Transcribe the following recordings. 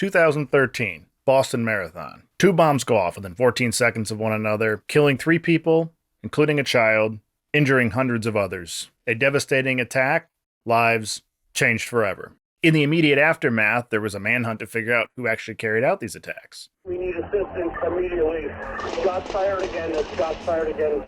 2013, Boston Marathon. Two bombs go off within 14 seconds of one another, killing 3 people, including a child, injuring hundreds of others. A devastating attack, lives changed forever. In the immediate aftermath, there was a manhunt to figure out who actually carried out these attacks. We need assistance immediately. Shots fired again. Shots fired again.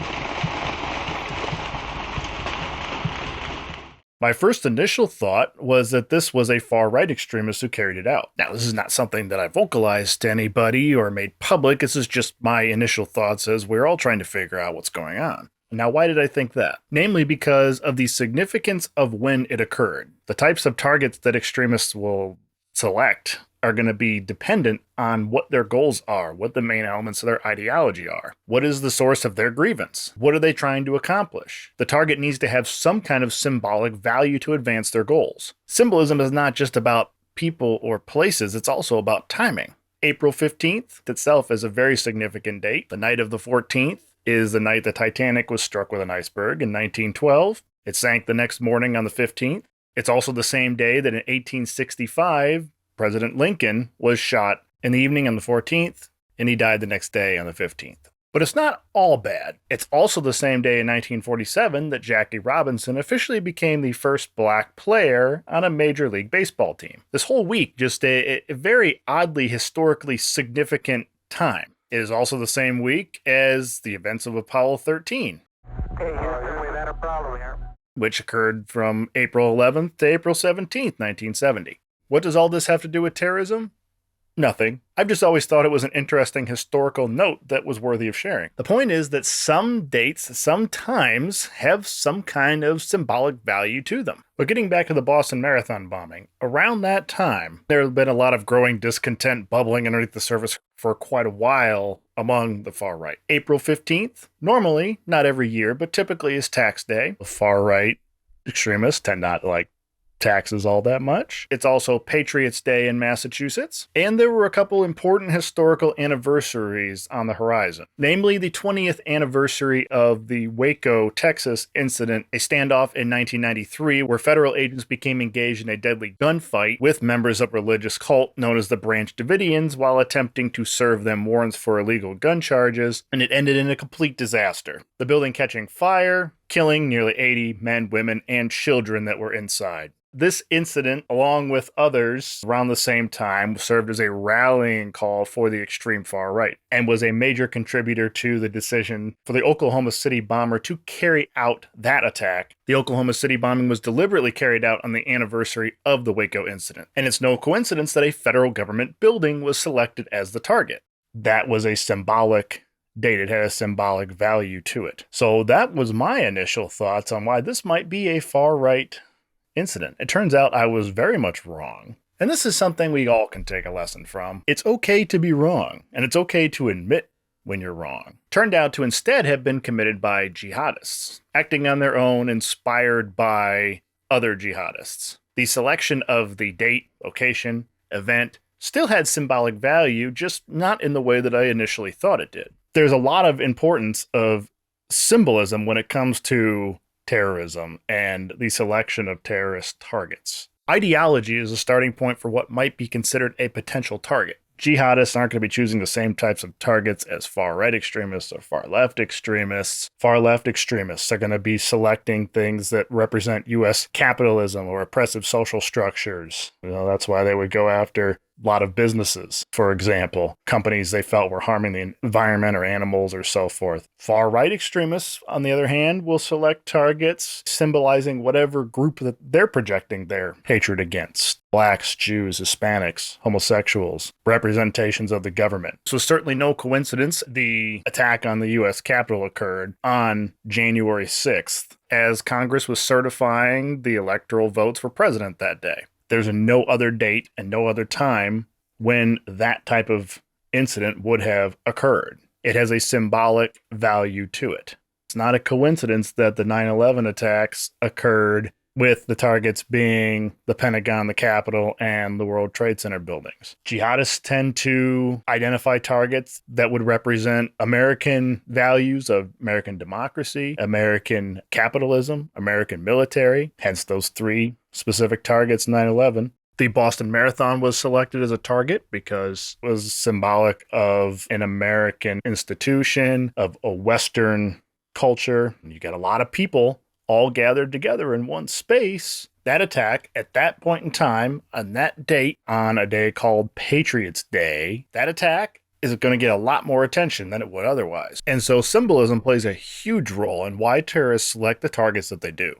My first initial thought was that this was a far-right extremist who carried it out. Now, this is not something that I vocalized to anybody or made public. This is just my initial thoughts as we're all trying to figure out what's going on. Now, why did I think that? Namely because of the significance of when it occurred. The types of targets that extremists will select are going to be dependent on what their goals are, what the main elements of their ideology are. What is the source of their grievance? What are they trying to accomplish? The target needs to have some kind of symbolic value to advance their goals. Symbolism is not just about people or places, it's also about timing. April 15th itself is a very significant date. The night of the 14th is the night the Titanic was struck with an iceberg in 1912. It sank the next morning on the 15th. It's also the same day that in 1865, President Lincoln was shot in the evening on the 14th, and he died the next day on the 15th. But it's not all bad. It's also the same day in 1947 that Jackie Robinson officially became the first black player on a Major League Baseball team. This whole week, just a very oddly historically significant time. It is also the same week as the events of Apollo 13. Okay, Houston, we've had a problem here. Which occurred from April 11th to April 17th, 1970. What does all this have to do with terrorism? Nothing. I've just always thought it was an interesting historical note that was worthy of sharing. The point is that some dates, sometimes, have some kind of symbolic value to them. But getting back to the Boston Marathon bombing, around that time, there had been a lot of growing discontent bubbling underneath the surface for quite a while among the far right. April 15th, normally, not every year, but typically is tax day. The far right extremists tend not to like taxes all that much. It's also Patriots Day in Massachusetts, and there were a couple important historical anniversaries on the horizon, namely the 20th anniversary of the Waco, Texas incident, a standoff in 1993 where federal agents became engaged in a deadly gunfight with members of a religious cult known as the Branch Davidians while attempting to serve them warrants for illegal gun charges, and it ended in a complete disaster. The building catching fire, killing nearly 80 men, women, and children that were inside. This incident, along with others around the same time, served as a rallying call for the extreme far right and was a major contributor to the decision for the Oklahoma City bomber to carry out that attack. The Oklahoma City bombing was deliberately carried out on the anniversary of the Waco incident, and it's no coincidence that a federal government building was selected as the target. That was a symbolic date. It had a symbolic value to it. So that was my initial thoughts on why this might be a far right incident. It turns out I was very much wrong. And this is something we all can take a lesson from. It's okay to be wrong, and it's okay to admit when you're wrong. Turned out to instead have been committed by jihadists, acting on their own, inspired by other jihadists. The selection of the date, location, event still had symbolic value, just not in the way that I initially thought it did. There's a lot of importance of symbolism when it comes to terrorism and the selection of terrorist targets. Ideology is a starting point for what might be considered a potential target. Jihadists aren't going to be choosing the same types of targets as far-right extremists or far-left extremists. Far-left extremists are going to be selecting things that represent U.S. capitalism or oppressive social structures. That's why they would go after a lot of businesses, for example, companies they felt were harming the environment or animals or so forth. Far-right extremists, on the other hand, will select targets symbolizing whatever group that they're projecting their hatred against. Blacks, Jews, Hispanics, homosexuals, representations of the government. So certainly no coincidence the attack on the U.S. Capitol occurred on January 6th, as Congress was certifying the electoral votes for president that day. There's no other date and no other time when that type of incident would have occurred. It has a symbolic value to it. It's not a coincidence that the 9/11 attacks occurred with the targets being the Pentagon, the Capitol, and the World Trade Center buildings. Jihadists tend to identify targets that would represent American values of American democracy, American capitalism, American military, hence those three specific targets, 9/11. The Boston Marathon was selected as a target because it was symbolic of an American institution, of a Western culture. You got a lot of people all gathered together in one space. That attack at that point in time, on that date, on a day called Patriots Day, that attack is going to get a lot more attention than it would otherwise. And so symbolism plays a huge role in why terrorists select the targets that they do.